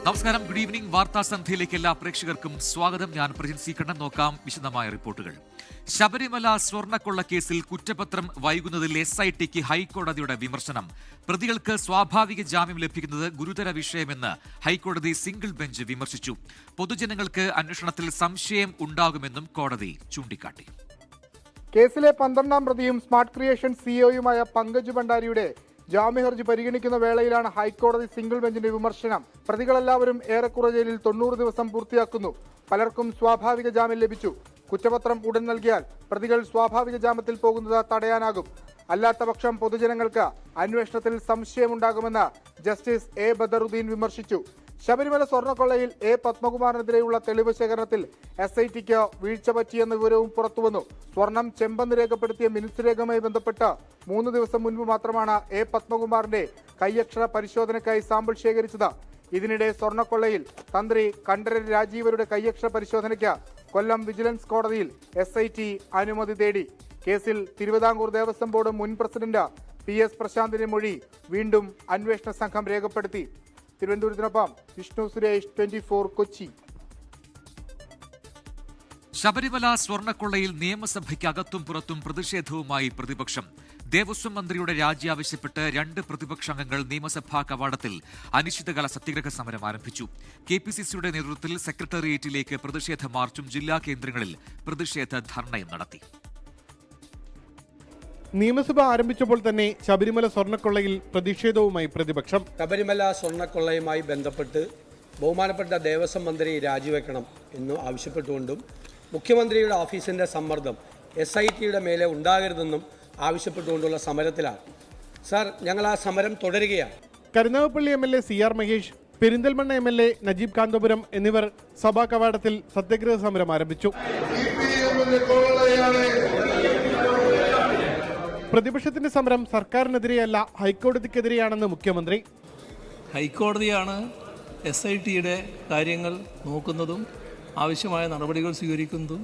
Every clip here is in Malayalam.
നമസ്കാരം, ഗുഡ് ഈവനിംഗ്. വാർത്താ സന്ധ്യയിലേക്ക് എല്ലാ പ്രേക്ഷകർക്കും സ്വാഗതം. ഞാൻ പ്രജിൻ സി കണ്ണൻ. നോക്കാം വിശദമായ റിപ്പോർട്ടുകൾ. ശബരിമല സ്വർണ്ണക്കൊള്ള കേസിൽ കുറ്റപത്രം വൈകുന്നതിൽ SITക്ക് ഹൈക്കോടതിയുടെ വിമർശനം. പ്രതികൾക്ക് സ്വാഭാവിക ജാമ്യം ലഭിക്കുന്നത് ഗുരുതര വിഷയമെന്ന് ഹൈക്കോടതി സിംഗിൾ ബെഞ്ച് വിമർശിച്ചു. പൊതുജനങ്ങൾക്ക് അന്വേഷണത്തിൽ സംശയം ഉണ്ടാകുമെന്നും കോടതി ചൂണ്ടിക്കാട്ടി. കേസിലെ 12ാം പ്രതിയും സ്മാർട്ട് ക്രിയേഷൻ സിഇഒയുമായ പങ്കജ് ഭണ്ഡാരിയുടെ ജാമ്യഹർജി പരിഗണിക്കുന്ന വേളയിലാണ് ഹൈക്കോടതി സിംഗിൾ ബെഞ്ചിന്റെ വിമർശനം. പ്രതികളെല്ലാവരും ഏറെക്കുറെ ജയിലിൽ 90 ദിവസം പൂർത്തിയാക്കുന്നു. പലർക്കും സ്വാഭാവിക ജാമ്യം ലഭിച്ചു. കുറ്റപത്രം ഉടൻ നൽകിയാൽ പ്രതികൾ സ്വാഭാവിക ജാമ്യത്തിൽ പോകുന്നത് തടയാനാകും. അല്ലാത്തപക്ഷം പൊതുജനങ്ങൾക്ക് അന്വേഷണത്തിൽ സംശയമുണ്ടാകുമെന്ന് ജസ്റ്റിസ് A ബദറുദ്ദീൻ വിമർശിച്ചു. ശബരിമല സ്വർണ്ണക്കൊള്ളയിൽ A പത്മകുമാറിനെതിരെയുള്ള തെളിവ് ശേഖരണത്തിൽ SITക്ക് വീഴ്ച പറ്റിയെന്ന വിവരവും പുറത്തുവന്നു. സ്വർണം ചെമ്പെന്ന് രേഖപ്പെടുത്തിയ മിനിറ്റ്സ് രേഖയുമായി ബന്ധപ്പെട്ട് 3 ദിവസം മുൻപ് മാത്രമാണ് A പത്മകുമാറിന്റെ കൈയക്ഷര പരിശോധനയ്ക്കായി സാമ്പിൾ ശേഖരിച്ചത്. ഇതിനിടെ സ്വർണ്ണക്കൊള്ളയിൽ തന്ത്രി കണ്ഠരര് രാജീവരുടെ കൈയക്ഷര പരിശോധനയ്ക്ക് കൊല്ലം വിജിലൻസ് കോടതിയിൽ SIT അനുമതി തേടി. കേസിൽ തിരുവിതാംകൂർ ദേവസ്വം ബോർഡ് മുൻ പ്രസിഡന്റ് PS പ്രശാന്തിന്റെ മൊഴി വീണ്ടും അന്വേഷണ സംഘം രേഖപ്പെടുത്തി. തിരുവനന്തപുരത്തിനൊപ്പം വിഷ്ണു സുരേഷ്, 24 കൊച്ചി. ശബരിമല സ്വർണ്ണക്കൊള്ളയിൽ നിയമസഭയ്ക്കകത്തും പുറത്തും പ്രതിഷേധവുമായി പ്രതിപക്ഷം. ദേവസ്വം മന്ത്രിയുടെ രാജി ആവശ്യപ്പെട്ട് 2 പ്രതിപക്ഷാംഗങ്ങൾ നിയമസഭാ കവാടത്തിൽ അനിശ്ചിതകാല സത്യഗ്രഹ സമരം ആരംഭിച്ചു. KPCCയുടെ നേതൃത്വത്തിൽ സെക്രട്ടേറിയറ്റിലേക്ക് പ്രതിഷേധ മാർച്ചും ജില്ലാ കേന്ദ്രങ്ങളിൽ പ്രതിഷേധ ധർണയും നടത്തി. നിയമസഭ ആരംഭിച്ചപ്പോൾ തന്നെ ശബരിമല സ്വർണ്ണക്കൊള്ളയിൽ പ്രതിഷേധവുമായി പ്രതിപക്ഷം. ശബരിമല സ്വർണ്ണക്കൊള്ളയുമായി ബന്ധപ്പെട്ട് ബഹുമാനപ്പെട്ട ദേവസ്വം മന്ത്രി രാജിവെക്കണം എന്ന് ആവശ്യപ്പെട്ടുകൊണ്ടും മുഖ്യമന്ത്രിയുടെ ഓഫീസിന്റെ സമ്മർദ്ദം SITയുടെ മേലെ ഉണ്ടാകരുതെന്നും ആവശ്യപ്പെട്ടുകൊണ്ടുള്ള സമരത്തിലാണ്. സാർ, ഞങ്ങൾ ആ സമരം തുടരുകയാണ്. Karunagappally MLA CR Mahesh, Perinthalmanna MLA Najeeb Kanthapuram എന്നിവർ സഭാ കവാടത്തിൽ സത്യഗ്രഹ സമരം ആരംഭിച്ചു. പ്രതിപക്ഷത്തിന്റെ സമരം സർക്കാരിനെതിരെയല്ല, ഹൈക്കോടതിക്കെതിരെയാണെന്ന് മുഖ്യമന്ത്രി. ഹൈക്കോടതിയാണ് SITയുടെ കാര്യങ്ങൾ നോക്കുന്നതും ആവശ്യമായ നടപടികൾ സ്വീകരിക്കുന്നതും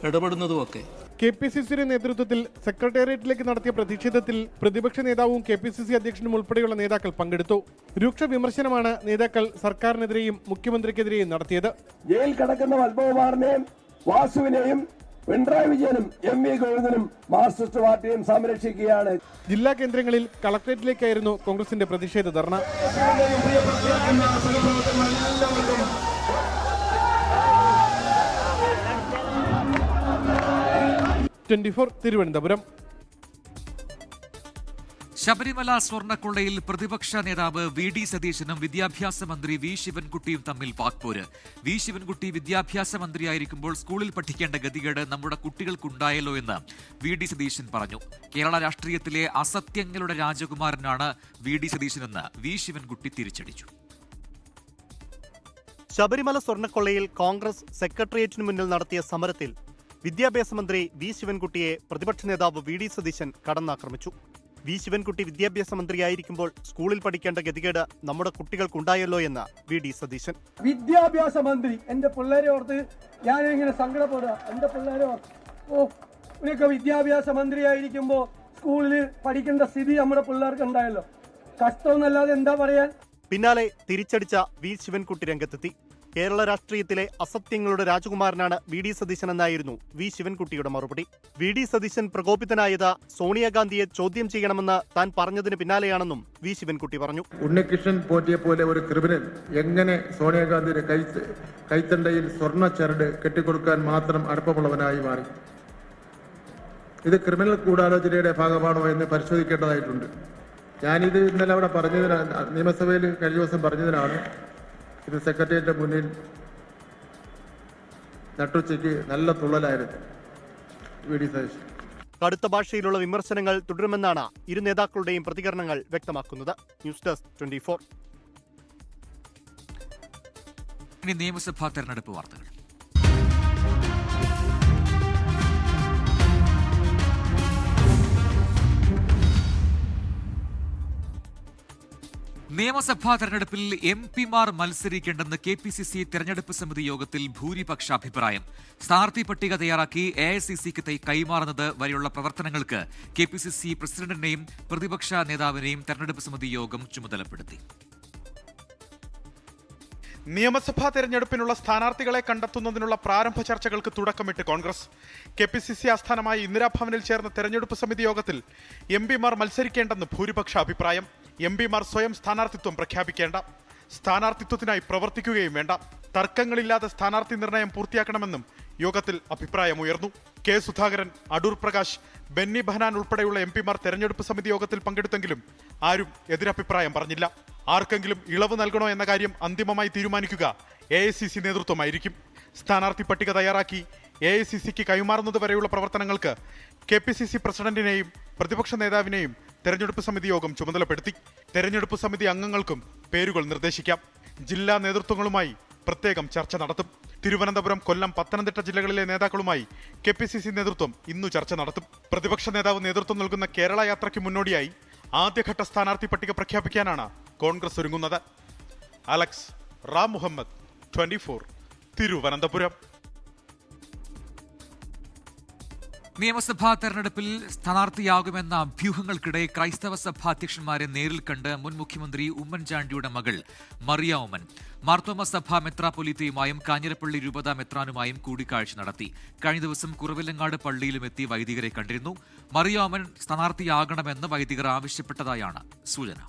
ഇടപെടുന്നതുമൊക്കെ. KPCCയുടെ നേതൃത്വത്തിൽ സെക്രട്ടേറിയറ്റിലേക്ക് നടത്തിയ പ്രതിഷേധത്തിൽ പ്രതിപക്ഷ നേതാവും KPCC അധ്യക്ഷനും ഉൾപ്പെടെയുള്ള നേതാക്കൾ പങ്കെടുത്തു. രൂക്ഷ വിമർശനമാണ് നേതാക്കൾ സർക്കാരിനെതിരെയും മുഖ്യമന്ത്രിക്കെതിരെയും നടത്തിയത്. ജയിൽ കിടക്കുന്ന പത്മകുമാറിനെയും വാസുവിനെയും പിണറായി വിജയനും MV ഗോവിന്ദനും മാർക്സിസ്റ്റ് പാർട്ടിയും സംരക്ഷിക്കുകയാണ്. ജില്ലാ കേന്ദ്രങ്ങളിൽ കളക്ടറേറ്റിലേക്കായിരുന്നു കോൺഗ്രസിന്റെ പ്രതിഷേധ ധർണ. 24 തിരുവനന്തപുരം. ശബരിമല സ്വർണ്ണക്കൊള്ളയിൽ പ്രതിപക്ഷ നേതാവ് VD സതീശനും വിദ്യാഭ്യാസ മന്ത്രി V ശിവൻകുട്ടിയും തമ്മിൽ വാക്പോര്. V ശിവൻകുട്ടി വിദ്യാഭ്യാസ മന്ത്രിയായിരിക്കുമ്പോൾ സ്കൂളിൽ പഠിക്കേണ്ട ഗതികേട് നമ്മുടെ കുട്ടികൾക്കുണ്ടായല്ലോ എന്ന് VD സതീശൻ പറഞ്ഞു. കേരള രാഷ്ട്രീയത്തിലെ അസത്യങ്ങളുടെ രാജകുമാരനാണ് VD സതീശനെന്ന് V ശിവൻകുട്ടി തിരിച്ചടിച്ചു. ശബരിമല സ്വർണ്ണക്കൊള്ളയിൽ കോൺഗ്രസ് സെക്രട്ടേറിയറ്റിന് മുന്നിൽ നടത്തിയ സമരത്തിൽ വിദ്യാഭ്യാസ മന്ത്രി V ശിവൻകുട്ടിയെ പ്രതിപക്ഷ നേതാവ് VD സതീശൻ കടന്നാക്രമിച്ചു. V ശിവൻകുട്ടി വിദ്യാഭ്യാസ മന്ത്രിയായിരിക്കുമ്പോൾ സ്കൂളിൽ പഠിക്കേണ്ട ഗതികേട് നമ്മുടെ കുട്ടികൾക്കുണ്ടായല്ലോ എന്ന് VD സതീശൻ. വിദ്യാഭ്യാസ മന്ത്രി എന്റെ പിള്ളേരെ ഓർത്ത് ഞാനിങ്ങനെ സങ്കടപ്പെടുക. എന്റെ പിള്ളേരെ ഓർത്ത് വിദ്യാഭ്യാസ മന്ത്രിയായിരിക്കുമ്പോ സ്കൂളിൽ പഠിക്കേണ്ട സ്ഥിതി നമ്മുടെ പിള്ളേർക്ക് ഉണ്ടായല്ലോ. കഷ്ടമെന്നല്ലാതെ എന്താ പറയാൻ. പിന്നാലെ തിരിച്ചടിച്ച V ശിവൻകുട്ടി രംഗത്തെത്തി. കേരള രാഷ്ട്രീയത്തിലെ അസത്യങ്ങളുടെ രാജകുമാരനാണ് VD സതീശൻ എന്നായിരുന്നു V ശിവൻകുട്ടിയുടെ മറുപടി. VD സതീശൻ പ്രകോപിതനായത് സോണിയാഗാന്ധിയെ ചോദ്യം ചെയ്യണമെന്ന് താൻ പറഞ്ഞതിന് പിന്നാലെയാണെന്നും V ശിവൻകുട്ടി പറഞ്ഞു. ഉണ്ണികൃഷ്ണൻ പോറ്റിയെ പോലെ ഒരു ക്രിമിനൽ എങ്ങനെ സോണിയാഗാന്ധിയുടെ കൈത്തണ്ടയിൽ സ്വർണ്ണ ചരട് കെട്ടിക്കൊടുക്കാൻ മാത്രം അടുപ്പമുള്ളവനായി മാറി? ഇത് ക്രിമിനൽ ഗൂഢാലോചനയുടെ ഭാഗമാണോ എന്ന് പരിശോധിക്കേണ്ടതായിട്ടുണ്ട്. ഞാനിത് ഇന്നലെ അവിടെ പറഞ്ഞതിനാണ്, നിയമസഭയിൽ കഴിഞ്ഞ ദിവസം പറഞ്ഞതിനാണ്. ഇത് സെക്രട്ടേറിയറ്റിന്റെ മുന്നിൽ നട്ടുച്ചയ്ക്ക് നല്ല തുള്ളലായിരുന്നു VD സതീശൻ. കടുത്ത ഭാഷയിലുള്ള വിമർശനങ്ങൾ തുടരുമെന്നാണ് ഇരു നേതാക്കളുടെയും പ്രതികരണങ്ങൾ വ്യക്തമാക്കുന്നത്. News desk 24. ഇനി നിയമസഭാ തെരഞ്ഞെടുപ്പ് വാർത്തകൾ. നിയമസഭാ തെരഞ്ഞെടുപ്പിൽ MP-മാർ മത്സരിക്കേണ്ടെന്ന് KPCC തെരഞ്ഞെടുപ്പ് സമിതി യോഗത്തിൽ ഭൂരിപക്ഷ അഭിപ്രായം. സ്ഥാനാർത്ഥി പട്ടിക തയ്യാറാക്കി AICCക്ക് കൈമാറുന്നത് വരെയുള്ള പ്രവർത്തനങ്ങൾക്ക് KPCC പ്രസിഡന്റിനെയും പ്രതിപക്ഷ നേതാവിനെയും തെരഞ്ഞെടുപ്പ് സമിതി യോഗം ചുമതലപ്പെടുത്തി. നിയമസഭാ തെരഞ്ഞെടുപ്പിനുള്ള സ്ഥാനാർത്ഥികളെ കണ്ടെത്തുന്നതിനുള്ള പ്രാരംഭ ചർച്ചകൾക്ക് തുടക്കമിട്ട് കോൺഗ്രസ്. KPCC ആസ്ഥാനമായ ഇന്ദിരാഭവനിൽ ചേർന്ന തെരഞ്ഞെടുപ്പ് സമിതി യോഗത്തിൽ MP-മാർ മത്സരിക്കേണ്ടെന്ന് ഭൂരിപക്ഷ അഭിപ്രായം. MP-മാർ സ്വയം സ്ഥാനാർത്ഥിത്വം പ്രഖ്യാപിക്കേണ്ട, സ്ഥാനാർത്ഥിത്വത്തിനായി പ്രവർത്തിക്കുകയും വേണ്ട, തർക്കങ്ങളില്ലാതെ സ്ഥാനാർത്ഥി നിർണയം പൂർത്തിയാക്കണമെന്നും യോഗത്തിൽ അഭിപ്രായമുയർന്നു. K. സുധാകരൻ, അടൂർ പ്രകാശ്, ബെന്നി ബെഹനാൻ ഉൾപ്പെടെയുള്ള MP-മാർ തെരഞ്ഞെടുപ്പ് സമിതി യോഗത്തിൽ പങ്കെടുത്തെങ്കിലും ആരും എതിരഭിപ്രായം പറഞ്ഞില്ല. ആർക്കെങ്കിലും ഇളവ് നൽകണോ എന്ന കാര്യം അന്തിമമായി തീരുമാനിക്കുക AICC നേതൃത്വമായിരിക്കും. സ്ഥാനാർത്ഥി പട്ടിക തയ്യാറാക്കി AICCക്ക് കൈമാറുന്നത് വരെയുള്ള പ്രവർത്തനങ്ങൾക്ക് KPCC പ്രസിഡന്റിനെയും പ്രതിപക്ഷ നേതാവിനെയും തെരഞ്ഞെടുപ്പ് സമിതി യോഗം ചുമതലപ്പെടുത്തി. തെരഞ്ഞെടുപ്പ് സമിതി അംഗങ്ങൾക്കും പേരുകൾ നിർദ്ദേശിക്കാം. ജില്ലാ നേതൃത്വങ്ങളുമായി പ്രത്യേകം ചർച്ച നടത്തും. തിരുവനന്തപുരം, കൊല്ലം, പത്തനംതിട്ട ജില്ലകളിലെ നേതാക്കളുമായി KPCC നേതൃത്വം ഇന്നു ചർച്ച നടത്തും. പ്രതിപക്ഷ നേതാവ് നേതൃത്വം നൽകുന്ന കേരള യാത്രയ്ക്ക് മുന്നോടിയായി ആദ്യഘട്ട സ്ഥാനാർത്ഥി പട്ടിക പ്രഖ്യാപിക്കാനാണ് കോൺഗ്രസ് ഒരുങ്ങുന്നത്. അലക്സ് റാം മുഹമ്മദ്, 24, തിരുവനന്തപുരം. നിയമസഭാ തെരഞ്ഞെടുപ്പിൽ സ്ഥാനാർത്ഥിയാകുമെന്ന അഭ്യൂഹങ്ങൾക്കിടെ ക്രൈസ്തവ സഭാ അധ്യക്ഷന്മാരെ നേരിൽ കണ്ട് മുൻ മുഖ്യമന്ത്രി ഉമ്മൻചാണ്ടിയുടെ മകൾ മറിയ ഉമ്മൻ മാർത്തോമ സഭ മെത്രാപ്പൊലീത്തയുമായും കാഞ്ഞിരപ്പള്ളി രൂപതാ മെത്രാനുമായും കൂടിക്കാഴ്ച നടത്തി. കഴിഞ്ഞ ദിവസം കുറവിലങ്ങാട് പള്ളിയിലുമെത്തി വൈദികരെ കണ്ടിരുന്നു. മറിയ ഉമ്മൻ സ്ഥാനാർത്ഥിയാകണമെന്ന് വൈദികർ ആവശ്യപ്പെട്ടതായാണ് സൂചന.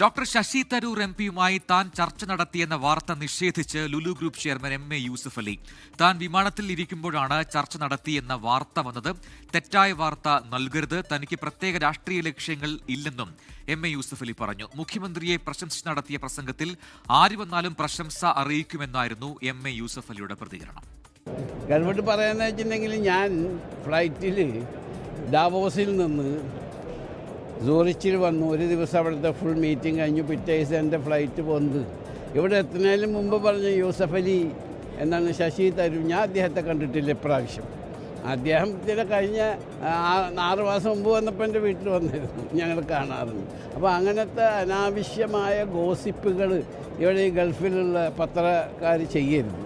ഡോക്ടർ ശശി തരൂർ MP-യുമായി താൻ ചർച്ച നടത്തിയെന്ന വാർത്ത നിഷേധിച്ച് Lulu group chairman MA Yusuf Ali. താൻ വിമാനത്തിൽ ഇരിക്കുമ്പോഴാണ് ചർച്ച നടത്തിയെന്ന വാർത്ത വന്നത്. തെറ്റായ വാർത്ത നൽകരുത്, തനിക്ക് പ്രത്യേക രാഷ്ട്രീയ ലക്ഷ്യങ്ങൾ ഇല്ലെന്നും MA യൂസഫ് അലി പറഞ്ഞു. മുഖ്യമന്ത്രിയെ പ്രശംസിച്ച് നടത്തിയ പ്രസംഗത്തിൽ ആര് വന്നാലും പ്രശംസ അറിയിക്കുമെന്നായിരുന്നു MA യൂസഫ് അലിയുടെ പ്രതികരണം. ഗവൺമെൻറ് പറയാന്ന് വെച്ചിട്ടുണ്ടെങ്കിൽ ഞാൻ ഫ്ലൈറ്റിൽ ഡാവോസിൽ നിന്ന് സൂറിച്ചിൽ വന്നു. ഒരു ദിവസം അവിടുത്തെ ഫുൾ മീറ്റിംഗ് കഴിഞ്ഞു. പിറ്റേ ദിവസം എൻ്റെ ഫ്ലൈറ്റ് വന്ന് ഇവിടെ എത്തുന്നതിന് മുമ്പ് പറഞ്ഞ യൂസഫ് അലി എന്നാണ് ശശി തരൂർ. ഞാൻ അദ്ദേഹത്തെ കണ്ടിട്ടില്ല ഇപ്രാവശ്യം. അദ്ദേഹത്തിൻ്റെ കഴിഞ്ഞ 6 മാസം മുമ്പ് വന്നപ്പോൾ എൻ്റെ വീട്ടിൽ വന്നിരുന്നു, ഞങ്ങൾ കാണാറുണ്ട്. അപ്പോൾ അങ്ങനത്തെ അനാവശ്യമായ ഗോസിപ്പുകൾ ഇവിടെ ഈ ഗൾഫിലുള്ള പത്രക്കാർ ചെയ്യരുത്.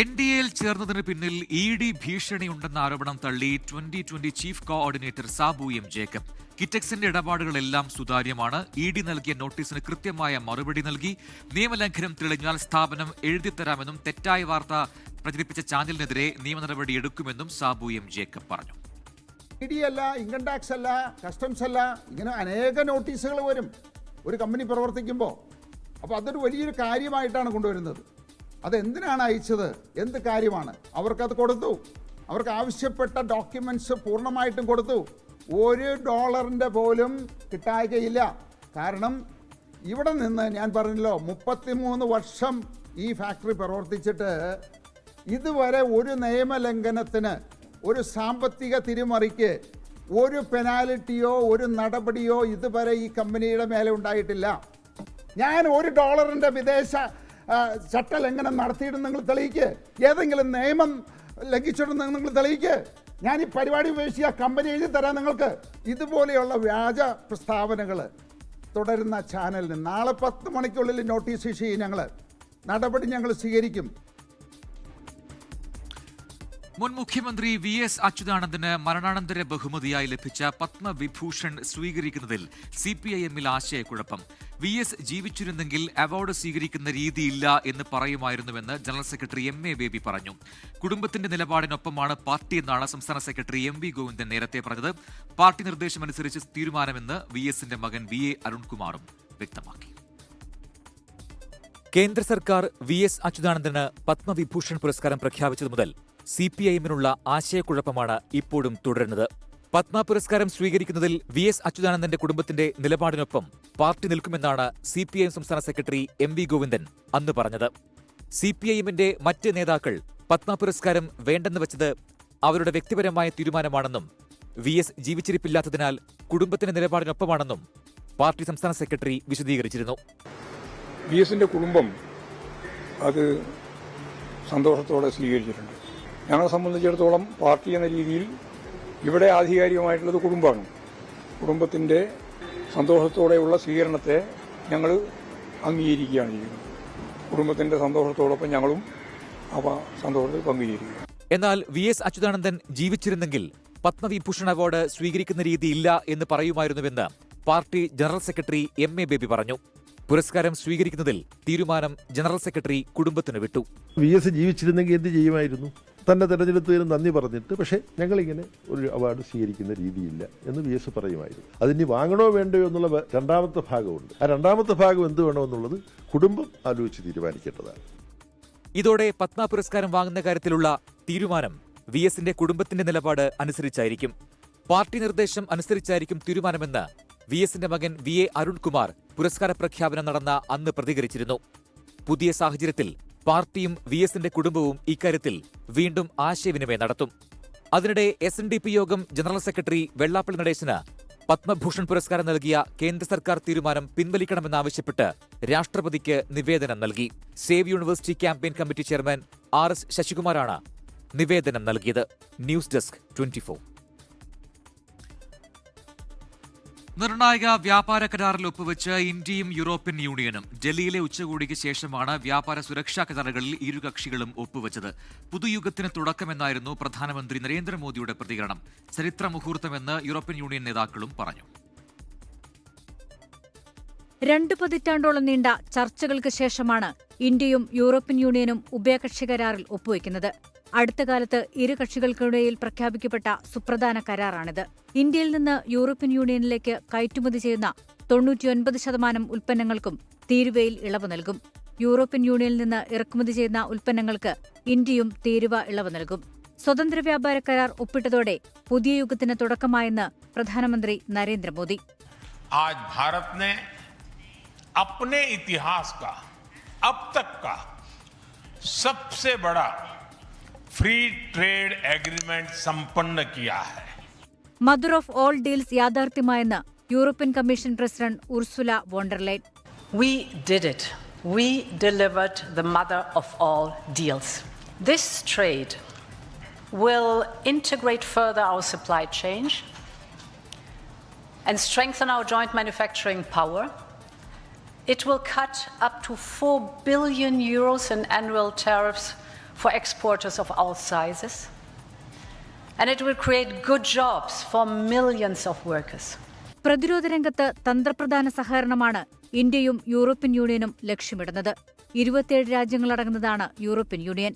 NDAയിൽ ചേർന്നതിന് പിന്നിൽ ED ഭീഷണിയുണ്ടെന്ന ആരോപണം തള്ളി 2020 chief coordinator Sabu M. Jacob. കിറ്റക്സിന്റെ ഇടപാടുകളെല്ലാം സുതാര്യമാണ്. ED നൽകിയ നോട്ടീസിന് കൃത്യമായ മറുപടി നൽകി. നിയമലംഘനം തെളിഞ്ഞാൽ സ്ഥാപനം എഴുതിത്തരാമെന്നും തെറ്റായ വാർത്ത പ്രചരിപ്പിച്ച ചാനലിനെതിരെ നിയമ നടപടി എടുക്കുമെന്നും സാബു M. ജേക്കബ് പറഞ്ഞു. ED അല്ല, ഇൻകം ടാക്സ് അല്ല, കസ്റ്റംസ് അല്ല, ഇങ്ങനെ അനേക നോട്ടീസുകൾ വരും ഒരു കമ്പനി പ്രവർത്തിക്കുമ്പോൾ. അപ്പോൾ അതൊരു വലിയൊരു കാര്യമായിട്ടാണ് കൊണ്ടുവരുന്നത്. അതെന്തിനാണ് അയച്ചത്, എന്ത് കാര്യമാണ്, അവർക്കത് കൊടുത്തു. അവർക്ക് ആവശ്യപ്പെട്ട ഡോക്യുമെൻറ്റ്സ് പൂർണ്ണമായിട്ടും കൊടുത്തു. $1 പോലും കിട്ടായികയില്ല. കാരണം ഇവിടെ നിന്ന് ഞാൻ പറഞ്ഞല്ലോ 33 വർഷം ഈ ഫാക്ടറി പ്രവർത്തിച്ചിട്ട് ഇതുവരെ ഒരു നിയമലംഘനത്തിന്, ഒരു സാമ്പത്തിക തിരിമറിക്ക് ഒരു പെനാൽറ്റിയോ ഒരു നടപടിയോ ഇതുവരെ ഈ കമ്പനിയുടെ മേലെ ഉണ്ടായിട്ടില്ല. ഞാൻ $1 വിദേശ ചട്ടലംഘനം നടത്തിയിട്ടെന്ന് നിങ്ങൾ തെളിയിക്ക്. ഏതെങ്കിലും നിയമം ലംഘിച്ചിട്ടുണ്ടെന്ന് നിങ്ങൾ തെളിയിക്ക്. ഞാൻ ഈ പരിപാടി ഉപേക്ഷിച്ച് ആ കമ്പനി എഴുതി തരാം നിങ്ങൾക്ക്. ഇതുപോലെയുള്ള വ്യാജ പ്രസ്താവനകൾ തുടരുന്ന ചാനലിന് നാളെ 10 മണിക്കുള്ളിൽ നോട്ടീസ് ഇഷ്യൂ ചെയ്യും. നടപടി ഞങ്ങൾ സ്വീകരിക്കും. മുൻ മുഖ്യമന്ത്രി VS അച്യുതാനന്ദന് മരണാനന്തര ബഹുമതിയായി ലഭിച്ച പത്മവിഭൂഷൺ സ്വീകരിക്കുന്നതിൽ CPIM-ൽ ആശയക്കുഴപ്പം. VS ജീവിച്ചിരുന്നെങ്കിൽ അവാർഡ് സ്വീകരിക്കുന്ന രീതിയില്ല എന്ന് പറയുമായിരുന്നുവെന്ന് ജനറൽ സെക്രട്ടറി MA ബേബി പറഞ്ഞു. കുടുംബത്തിന്റെ നിലപാടിനൊപ്പമാണ് പാർട്ടി എന്നാണ് സംസ്ഥാന സെക്രട്ടറി MV ഗോവിന്ദൻ നേരത്തെ പറഞ്ഞത്. പാർട്ടി നിർദ്ദേശമനുസരിച്ച് തീരുമാനമെന്ന് VS-ന്റെ മകൻ VA അരുൺകുമാറും വ്യക്തമാക്കി. കേന്ദ്ര സർക്കാർ VS അച്യുതാനന്ദന് പത്മവിഭൂഷൺ പുരസ്കാരം പ്രഖ്യാപിച്ചതു മുതൽ CPIM-നുള്ള ആശയക്കുഴപ്പമാണ് ഇപ്പോഴും തുടരുന്നത്. പത്മ പുരസ്കാരം സ്വീകരിക്കുന്നതിൽ VS അച്യുതാനന്ദന്റെ കുടുംബത്തിന്റെ നിലപാടിനൊപ്പം പാർട്ടി നിൽക്കുമെന്നാണ് CPIM സംസ്ഥാന സെക്രട്ടറി MV ഗോവിന്ദൻ അന്ന് പറഞ്ഞത്. CPIM-ന്റെ മറ്റ് നേതാക്കൾ പത്മ പുരസ്കാരം വേണ്ടെന്ന് വെച്ചത് അവരുടെ വ്യക്തിപരമായ തീരുമാനമാണെന്നും VS ജീവിച്ചിരിപ്പില്ലാത്തതിനാൽ കുടുംബത്തിന്റെ നിലപാടിനൊപ്പമാണെന്നും പാർട്ടി സംസ്ഥാന സെക്രട്ടറി വിശദീകരിച്ചിരുന്നു. VS-ന്റെ കുടുംബം അത് സന്തോഷത്തോടെ സ്വീകരിച്ചിട്ടുണ്ട്. ഞങ്ങളെ സംബന്ധിച്ചിടത്തോളം പാർട്ടി എന്ന രീതിയിൽ ഇവിടെ ആധികാരികമായിട്ടുള്ളത് കുടുംബമാണ്. കുടുംബത്തിന്റെ സന്തോഷത്തോടെയുള്ള സ്വീകരണത്തെ ഞങ്ങൾ അംഗീകരിക്കുകയാണ് ചെയ്യുന്നത്. കുടുംബത്തിന്റെ സന്തോഷത്തോടൊപ്പം ഞങ്ങളും അവ സന്തോഷത്തിൽ പങ്കുചേരുക. എന്നാൽ VS അച്യുതാനന്ദൻ ജീവിച്ചിരുന്നെങ്കിൽ പത്മവിഭൂഷൺ അവാർഡ് സ്വീകരിക്കുന്ന രീതിയില്ല എന്ന് പറയുമായിരുന്നുവെന്ന് party general secretary MA baby പറഞ്ഞു. പുരസ്കാരം സ്വീകരിക്കുന്നതിൽ തീരുമാനം ജനറൽ സെക്രട്ടറി കുടുംബത്തിന് വിട്ടു. VS ജീവിച്ചിരുന്നെങ്കിൽ എന്ത് ചെയ്യുമായിരുന്നു? തന്നെ തെരഞ്ഞെടുത്തതിന് നന്ദി പറഞ്ഞിട്ട് പക്ഷേ ഞങ്ങളിങ്ങനെ ഒരു അവാർഡ് സ്വീകരിക്കുന്ന രീതിയില്ല എന്ന് VS പറയുമായിരുന്നു. അതിനി വാങ്ങണോ വേണ്ടയോ എന്നുള്ള രണ്ടാമത്തെ ഭാഗമുണ്ട്. ആ രണ്ടാമത്തെ ഭാഗം എന്ത് വേണമെന്നുള്ളത് കുടുംബം ആലോചിച്ച് തീരുമാനിക്കേണ്ടതാണ്. ഇതോടെ പത്മ പുരസ്കാരം വാങ്ങുന്ന കാര്യത്തിലുള്ള തീരുമാനം VSന്റെ കുടുംബത്തിന്റെ നിലപാട് അനുസരിച്ചായിരിക്കും. പാർട്ടി നിർദ്ദേശം അനുസരിച്ചായിരിക്കും തീരുമാനമെന്ന് VSന്റെ മകൻ VA അരുൺകുമാർ പുരസ്കാര പ്രഖ്യാപനം നടന്ന അന്ന് പ്രതികരിച്ചിരുന്നു. പുതിയ സാഹചര്യത്തിൽ പാർട്ടിയും VSന്റെ കുടുംബവും ഇക്കാര്യത്തിൽ വീണ്ടും ആശയവിനിമയം നടത്തും. അതിനിടെ SNDP യോഗം ജനറൽ സെക്രട്ടറി വെള്ളാപ്പള്ളി നടേശന് പത്മഭൂഷൺ പുരസ്കാരം നൽകിയ കേന്ദ്ര സർക്കാർ തീരുമാനം പിൻവലിക്കണമെന്നാവശ്യപ്പെട്ട് രാഷ്ട്രപതിക്ക് നിവേദനം നൽകി. Save university campaign committee chairman RS ശശികുമാറാണ് നിവേദനം നൽകിയത്. News desk 24. നിർണായക വ്യാപാര കരാറിൽ ഒപ്പുവെച്ച് ഇന്ത്യയും യൂറോപ്യൻ യൂണിയനും. ഡൽഹിയിലെ ഉച്ചകോടിക്ക് ശേഷമാണ് വ്യാപാര സുരക്ഷാ കരാറുകളിൽ ഇരു കക്ഷികളും ഒപ്പുവെച്ചത്. പുതുയുഗത്തിന് തുടക്കമെന്നായിരുന്നു പ്രധാനമന്ത്രി നരേന്ദ്രമോദിയുടെ പ്രതികരണം. ചരിത്ര മുഹൂർത്തമെന്ന് യൂറോപ്യൻ യൂണിയൻ നേതാക്കളും പറഞ്ഞു. 2 പതിറ്റാണ്ടോളം നീണ്ട ചർച്ചകൾക്ക് ശേഷമാണ് ഇന്ത്യയും യൂറോപ്യൻ യൂണിയനും ഉഭയകക്ഷി കരാറിൽ ഒപ്പുവെക്കുന്നത്. അടുത്ത കാലത്ത് ഇരു കക്ഷികൾക്കിടയിൽ പ്രഖ്യാപിക്കപ്പെട്ട സുപ്രധാന കരാറാണിത്. ഇന്ത്യയിൽ നിന്ന് യൂറോപ്യൻ യൂണിയനിലേക്ക് കയറ്റുമതി ചെയ്യുന്ന 99% ഉൽപ്പന്നങ്ങൾക്കും തീരുവയിൽ ഇളവ് നൽകും. യൂറോപ്യൻ യൂണിയനിൽ നിന്ന് ഇറക്കുമതി ചെയ്യുന്ന ഉൽപ്പന്നങ്ങൾക്ക് ഇന്ത്യയും തീരുവ ഇളവ് നൽകും. സ്വതന്ത്ര വ്യാപാര കരാർ ഒപ്പിട്ടതോടെ പുതിയ യുഗത്തിന് തുടക്കമായെന്ന് പ്രധാനമന്ത്രി നരേന്ദ്രമോദി. आज भारत ने अपने इतिहास का अब तक का सबसे बड़ा फ्री ट्रेड एग्रीमेंट संपन्न किया है. മദർ ഓഫ് ഓൾ ഡീൽസ് യാഥാർത്ഥ്യമായെന്ന് European commission president Ursula von der Leyen. We did it. We delivered the mother of all deals. This trade will integrate further our supply chain and strengthen our joint manufacturing power. It will cut up to 4 billion euros in annual tariffs for exporters of all sizes. And it will create good jobs for millions of workers. പ്രതിരോധ രംഗത്ത് തന്ത്രപ്രധാന സഹകരണമാണ് ഇന്ത്യയും യൂറോപ്യൻ യൂണിയനും ലക്ഷ്യമിടുന്നത്. 27 രാജ്യങ്ങളടങ്ങുന്നതാണ് യൂറോപ്യൻ യൂണിയൻ.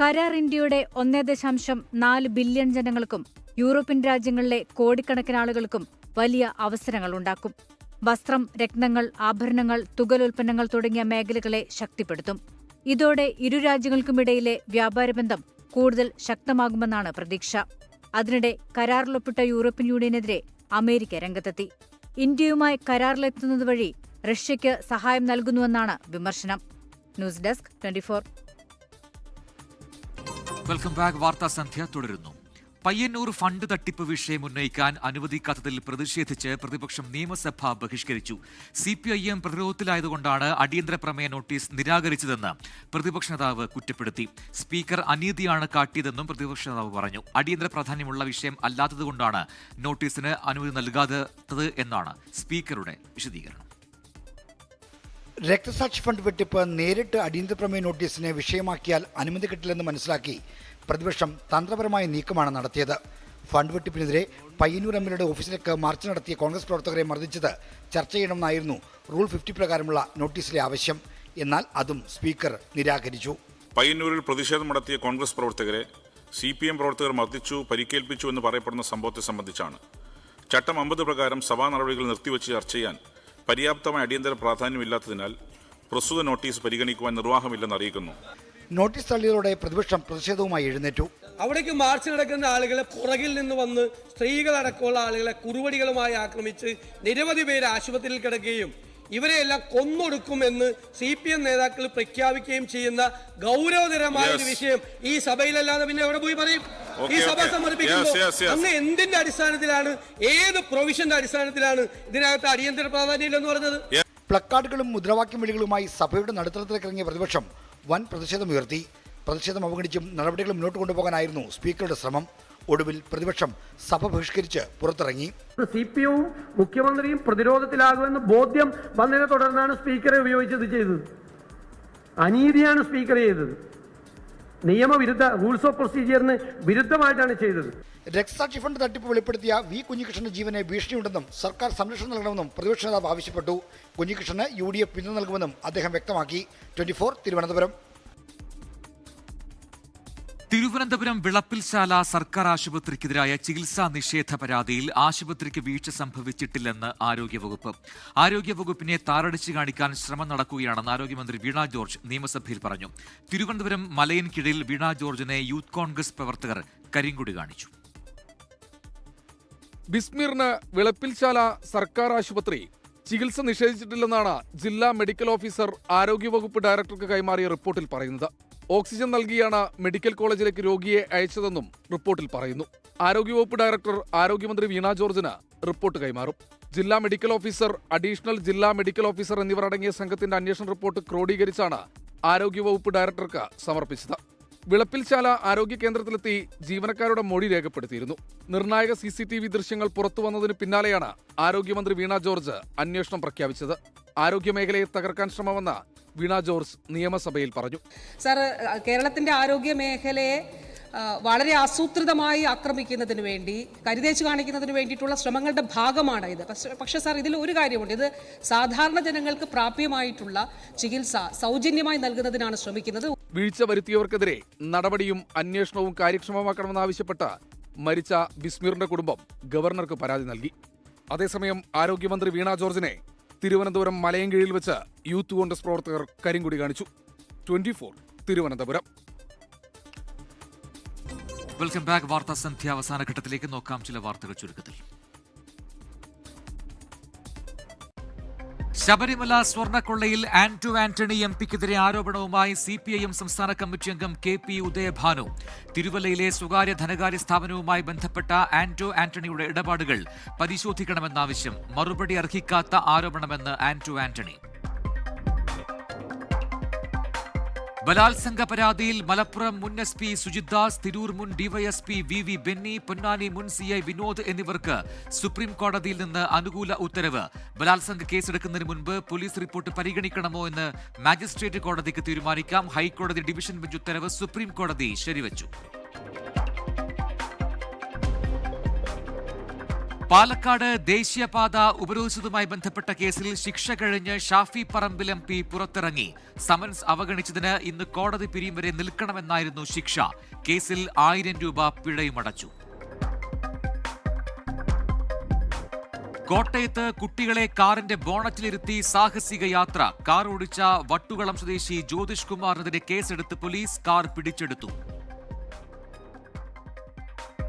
കരാർ ഇന്ത്യയുടെ 1.4 ബില്യൺ ജനങ്ങൾക്കും യൂറോപ്യൻ രാജ്യങ്ങളിലെ കോടിക്കണക്കിന് ആളുകൾക്കും വലിയ അവസരങ്ങളുണ്ടാക്കും. വസ്ത്രം, രത്നങ്ങൾ, ആഭരണങ്ങൾ, തുകലുൽപ്പന്നങ്ങൾ തുടങ്ങിയ മേഖലകളെ ശക്തിപ്പെടുത്തും. ഇതോടെ ഇരു രാജ്യങ്ങൾക്കുമിടയിലെ വ്യാപാരബന്ധം കൂടുതൽ ശക്തമാകുമെന്നാണ് പ്രതീക്ഷ. അതിനിടെ കരാറിലൊപ്പിട്ട യൂറോപ്യൻ യൂണിയനെതിരെ അമേരിക്ക രംഗത്തെത്തി. ഇന്ത്യയുമായി കരാറിലെത്തുന്നത് വഴി റഷ്യയ്ക്ക് സഹായം നൽകുന്നുവെന്നാണ് വിമർശനം. News desk 24. Welcome back. വാർത്താ സന്ധ്യ തുടരുന്നു. പയ്യന്നൂർ ഫണ്ട് തട്ടിപ്പ് വിഷയം ഉന്നയിക്കാൻ അനുവദിക്കാത്തതിൽ പ്രതിഷേധിച്ച് പ്രതിപക്ഷം നിയമസഭ ബഹിഷ്കരിച്ചു. CPIM പ്രതിരോധത്തിലായതുകൊണ്ടാണ് അടിയന്തര പ്രമേയ നോട്ടീസ് നിരാകരിച്ചതെന്ന് പ്രതിപക്ഷ നേതാവ് കുറ്റപ്പെടുത്തി. സ്പീക്കർ അനീതിയാണ് കാട്ടിയതെന്നും പ്രതിപക്ഷ നേതാവ് പറഞ്ഞു. അടിയന്തര പ്രാധാന്യമുള്ള വിഷയം അല്ലാത്തതുകൊണ്ടാണ് നോട്ടീസിന് അനുമതി നൽകാത്തത് എന്നാണ് സ്പീക്കറുടെ വിശദീകരണം. രക്തസാക്ഷി ഫണ്ട് വെട്ടിപ്പ് നേരിട്ട് അടിയന്തര പ്രമേയ നോട്ടീസിനെ വിഷയമാക്കിയാൽ അനുമതി കിട്ടില്ലെന്ന് മനസ്സിലാക്കി പ്രതിപക്ഷം തന്ത്രപരമായ നീക്കമാണ് നടത്തിയത്. ഫണ്ട് വെട്ടിപ്പിനെതിരെ പയ്യന്നൂർ MLAയുടെ ഓഫീസിലേക്ക് മാർച്ച് നടത്തിയ കോൺഗ്രസ് പ്രവർത്തകരെ മർദ്ദിച്ചത് ചർച്ച ചെയ്യണമെന്നായിരുന്നു റൂൾ 50 പ്രകാരമുള്ള നോട്ടീസിലെ ആവശ്യം. എന്നാൽ അതും സ്പീക്കർ നിരാകരിച്ചു. പയ്യന്നൂരിൽ പ്രതിഷേധം നടത്തിയ കോൺഗ്രസ് പ്രവർത്തകരെ CPM പ്രവർത്തകർ മർദ്ദിച്ചു, പരിക്കേൽപ്പിച്ചു എന്ന് പറയപ്പെടുന്ന സംഭവത്തെ സംബന്ധിച്ചാണ്. ചട്ടം 50 പ്രകാരം സഭാ നടപടികൾ നിർത്തിവെച്ച് ചർച്ച ചെയ്യാൻ പര്യാപ്തമായ അടിയന്തര പ്രാധാന്യമില്ലാത്തതിനാൽ പ്രസ്തുത നോട്ടീസ് പരിഗണിക്കുവാൻ നിർവാഹമില്ലെന്ന് അറിയിക്കുന്നു. നോട്ടീസ് തള്ളിയതോടെ പ്രതിപക്ഷം പ്രതിഷേധവുമായി എഴുന്നേറ്റു. അവിടേക്ക് മാർച്ച് നടക്കുന്ന ആളുകളെ പുറകിൽ നിന്ന് വന്ന് സ്ത്രീകളടക്കമുള്ള ആളുകളെ കുറുവടികളുമായി ആക്രമിച്ച് നിരവധി പേര് ആശുപത്രിയിൽ കിടക്കുകയും ഇവരെയെല്ലാം കൊന്നൊടുക്കുമെന്ന് CPM നേതാക്കൾ പ്രഖ്യാപിക്കുകയും ചെയ്യുന്ന ഗൗരവതരമായ ഒരു വിഷയം ഈ സഭയിലല്ലാതെ പിന്നെ എവിടെ പോയി പറയും? ഈ സഭ സമർപ്പിക്കുമ്പോൾ അന്ന് എന്തിന്റെ അടിസ്ഥാനത്തിലാണ്, ഏത് പ്രൊവിഷന്റെ അടിസ്ഥാനത്തിലാണ് ഇതിനകത്ത് അടിയന്തര പ്രാധാന്യമില്ലെന്ന് പറഞ്ഞത്? പ്ലക്കാർഡുകളും മുദ്രാവാക്യം വിളികളുമായി സഭയുടെ നടുത്തളത്തിലേക്ക് ഇറങ്ങിയ പ്രതിപക്ഷം വൻ പ്രതിഷേധമുയർത്തി. പ്രതിഷേധം അവഗണിച്ചും നടപടികൾ മുന്നോട്ട് കൊണ്ടുപോകാനായിരുന്നു സ്പീക്കറുടെ ശ്രമം. ഒടുവിൽ പ്രതിപക്ഷം സഭ ബഹിഷ്കരിച്ച് പുറത്തിറങ്ങി. CPMഉം മുഖ്യമന്ത്രിയും പ്രതിരോധത്തിലാകുമെന്ന് ബോധ്യം വന്നതിനെ തുടർന്നാണ് സ്പീക്കറെ ഉപയോഗിച്ചത് ചെയ്തത്. അനീതിയാണ് സ്പീക്കർ ചെയ്തത്. നിയമവിരുദ്ധ റൂൾസ് ഓഫ് പ്രൊസീജിയറിന് വിരുദ്ധമായിട്ടാണ് ചെയ്തത്. രക്തസാക്ഷി ഫണ്ട് തട്ടിപ്പ് വെളിപ്പെടുത്തിയ വി കുഞ്ഞികൃഷ്ണന്റെ ജീവന് ഭീഷണിയുണ്ടെന്നും സർക്കാർ സംരക്ഷണം നൽകണമെന്നും പ്രതിപക്ഷ നേതാവ് ആവശ്യപ്പെട്ടു. കുഞ്ഞികൃഷ്ണന് UDF പിന്തുണ നൽകുമെന്നും അദ്ദേഹം വ്യക്തമാക്കി. 24 തിരുവനന്തപുരം. തിരുവനന്തപുരം വിളപ്പിൽശാല സർക്കാർ ആശുപത്രിക്കെതിരായ ചികിത്സാ നിഷേധ പരാതിയിൽ ആശുപത്രിക്ക് വീഴ്ച സംഭവിച്ചിട്ടില്ലെന്ന് ആരോഗ്യവകുപ്പ്. ആരോഗ്യവകുപ്പിനെ താറടിച്ചു കാണിക്കാൻ ശ്രമം നടക്കുകയാണെന്ന് ആരോഗ്യമന്ത്രി വീണ ജോർജ് നിയമസഭയിൽ പറഞ്ഞു. തിരുവനന്തപുരം മലയൻകീഴിൽ വീണ ജോർജിനെ യൂത്ത് കോൺഗ്രസ് പ്രവർത്തകർ കരിങ്കൊടി കാണിച്ചു. ബിസ്മീറിന് വിളപ്പിൽശാല സർക്കാർ ആശുപത്രി ചികിത്സ നിഷേധിച്ചിട്ടില്ലെന്നാണ് ജില്ലാ മെഡിക്കൽ ഓഫീസർ ആരോഗ്യവകുപ്പ് ഡയറക്ടർക്ക് കൈമാറിയ റിപ്പോർട്ടിൽ പറയുന്നത്. ഓക്സിജൻ നൽകിയാണ് മെഡിക്കൽ കോളേജിലേക്ക് രോഗിയെ അയച്ചതെന്നും റിപ്പോർട്ടിൽ പറയുന്നു. ആരോഗ്യവകുപ്പ് ഡയറക്ടർ ആരോഗ്യമന്ത്രി വീണ ജോർജിന് റിപ്പോർട്ട് കൈമാറും. ജില്ലാ മെഡിക്കൽ ഓഫീസർ, അഡീഷണൽ ജില്ലാ മെഡിക്കൽ ഓഫീസർ എന്നിവർ അടങ്ങിയ സംഘത്തിന്റെ അന്വേഷണ റിപ്പോർട്ട് ക്രോഡീകരിച്ചാണ് ആരോഗ്യവകുപ്പ് ഡയറക്ടർക്ക് സമർപ്പിച്ചത്. വിളപ്പിൽശാല ആരോഗ്യ കേന്ദ്രത്തിലെത്തി ജീവനക്കാരുടെ മൊഴി രേഖപ്പെടുത്തിയിരുന്നു. നിർണായക CCTV ദൃശ്യങ്ങൾ പുറത്തു വന്നതിന് പിന്നാലെയാണ് ആരോഗ്യമന്ത്രി വീണ ജോർജ് അന്വേഷണം പ്രഖ്യാപിച്ചത്. ആരോഗ്യമേഖലയെ തകർക്കാൻ ശ്രമമെന്ന് വീണ ജോർജ് നിയമസഭയിൽ പറഞ്ഞു. സർ, കേരളത്തിന്റെ ആരോഗ്യ മേഖലയെ വളരെ ആസൂത്രിതമായി ആക്രമിക്കുന്നതിന് വേണ്ടി, കരുതേച്ച് കാണിക്കുന്നതിന് വേണ്ടിയിട്ടുള്ള ശ്രമങ്ങളുടെ ഭാഗമാണ് ഇത്. പക്ഷേ സാർ, ഇതിൽ ഒരു കാര്യമുണ്ട്. ഇത് സാധാരണ ജനങ്ങൾക്ക് പ്രാപ്യമായിട്ടുള്ള ചികിത്സ സൗജന്യമായി നൽകുന്നതിനാണ് ശ്രമിക്കുന്നത്. വീഴ്ച വരുത്തിയവർക്കെതിരെ നടപടിയും അന്വേഷണവും കാര്യക്ഷമമാക്കണമെന്നാവശ്യപ്പെട്ട് മരിച്ച ബിസ്മീറിന്റെ കുടുംബം ഗവർണർക്ക് പരാതി നൽകി. അതേസമയം ആരോഗ്യമന്ത്രി വീണ ജോർജിനെ തിരുവനന്തപുരം മലയൻകീഴിൽ വെച്ച് യൂത്ത് കോൺഗ്രസ് പ്രവർത്തകർ കരിങ്കൊടി കാണിച്ചു. 24 തിരുവനന്തപുരം. Welcome back. വാർത്താ സന്ധ്യ അവസാന ഘട്ടത്തിലേക്ക് നോക്കാം ചില വാർത്തകൾ ചുരുക്കത്തിൽ. ശബരിമല സ്വർണ്ണക്കൊള്ളയിൽ ആന്റോ ആന്റണി MPക്കെതിരെ ആരോപണവുമായി CPIM സംസ്ഥാന കമ്മിറ്റി അംഗം KP ഉദയഭാനു. തിരുവല്ലയിലെ സ്വകാര്യ ധനകാര്യ സ്ഥാപനവുമായി ബന്ധപ്പെട്ട ആന്റോ ആന്റണിയുടെ ഇടപാടുകൾ പരിശോധിക്കണമെന്നാവശ്യം. മറുപടി അർഹിക്കാത്ത ആരോപണമെന്ന് ആന്റോ ആന്റണി. ബലാത്സംഗ പരാതിയിൽ മലപ്പുറം മുൻ SP സുജിത് ദാസ്, തിരൂർ മുൻ DYSP VV ബെന്നി, പൊന്നാനി മുൻ CI വിനോദ് എന്നിവർക്ക് സുപ്രീം കോടതിയിൽ നിന്ന് അനുകൂല ഉത്തരവ്. ബലാത്സംഗ കേസെടുക്കുന്നതിന് മുൻപ് പോലീസ് റിപ്പോർട്ട് പരിഗണിക്കണമോ എന്ന് മാജിസ്ട്രേറ്റ് കോടതിക്ക് തീരുമാനിക്കാം. ഹൈക്കോടതി ഡിവിഷൻ ബെഞ്ച് ഉത്തരവ് സുപ്രീം കോടതി ശരിവച്ചു. പാലക്കാട് ദേശീയപാത ഉപരോധിച്ചതുമായി ബന്ധപ്പെട്ട കേസിൽ ശിക്ഷ കഴിഞ്ഞ് ഷാഫി പറമ്പിൽ MP പുറത്തിറങ്ങി. സമൻസ് അവഗണിച്ചതിന് ഇന്ന് കോടതി പിരിയും വരെ നിൽക്കണമെന്നായിരുന്നു ശിക്ഷ. കേസിൽ 1000 രൂപ പിഴയുമടച്ചു. കോട്ടയത്ത് കുട്ടികളെ കാറിന്റെ ബോണറ്റിലിരുത്തി സാഹസിക യാത്ര. കാർ ഓടിച്ച വട്ടുകളം സ്വദേശി ജ്യോതിഷ് കുമാറിനെതിരെ കേസെടുത്ത് പോലീസ്. കാർ പിടിച്ചെടുത്തു.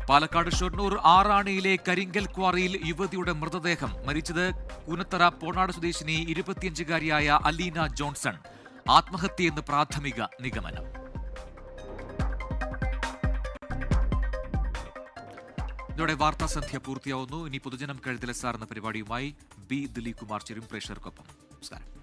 പാലക്കാട് ഷൊർണൂർ ആറാണിയിലെ കരിങ്കൽ ക്വാറിയിൽ യുവതിയുടെ മൃതദേഹം. മരിച്ചത് കൂനത്തറ പോണാട് സ്വദേശിനി 25-കാരിയായ അലീന ജോൺസൺ. ആത്മഹത്യയെന്ന് പ്രാഥമിക നിഗമനം. ഇതോടെ വാർത്താ സന്ധ്യ പൂർത്തിയാവുന്നു. ഇനി പൊതുജനം കഴുതലസാർ എന്ന പരിപാടിയുമായി B ദിലീപ് കുമാർ ചേരും പ്രേക്ഷകർക്കൊപ്പം. നമസ്കാരം.